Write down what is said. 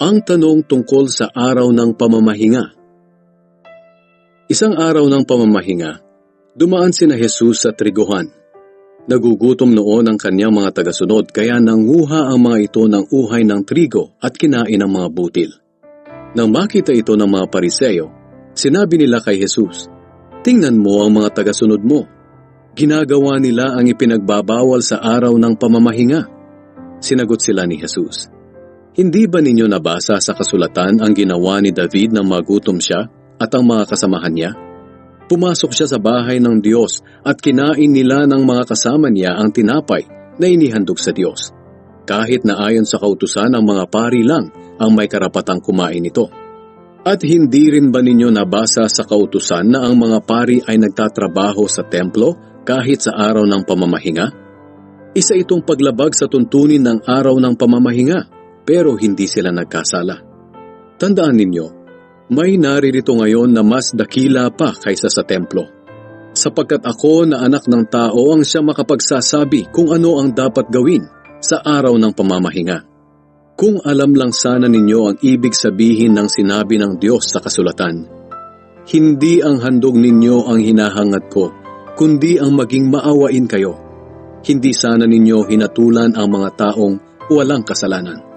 Ang tanong tungkol sa araw ng pamamahinga. Isang araw ng pamamahinga, dumaan sina Jesus sa triguhan. Nagugutom noon ang kanyang mga tagasunod kaya nanguha ang mga ito ng uhay ng trigo at kinain ang mga butil. Nang makita ito ng mga Pariseo, sinabi nila kay Jesus, "Tingnan mo ang mga tagasunod mo. Ginagawa nila ang ipinagbabawal sa araw ng pamamahinga." Sinagot sila ni Jesus, "Hindi ba ninyo nabasa sa kasulatan ang ginawa ni David nang magutom siya at ang mga kasamahan niya? Pumasok siya sa bahay ng Diyos at kinain nila ng mga kasama niya ang tinapay na inihandog sa Diyos. Kahit na ayon sa kautusan ng mga pari lang ang may karapatang kumain ito. At hindi rin ba ninyo nabasa sa kautusan na ang mga pari ay nagtatrabaho sa templo kahit sa araw ng pamamahinga? Isa itong paglabag sa tuntunin ng araw ng pamamahinga, pero hindi sila nagkasala. Tandaan ninyo, may naririto ngayon na mas dakila pa kaysa sa templo. Sapagkat ako na anak ng tao ang siya makapagsasabi kung ano ang dapat gawin sa araw ng pamamahinga. Kung alam lang sana ninyo ang ibig sabihin ng sinabi ng Diyos sa kasulatan, hindi ang handog ninyo ang hinahangad ko, kundi ang maging maawain kayo. Hindi sana ninyo hinatulan ang mga taong walang kasalanan."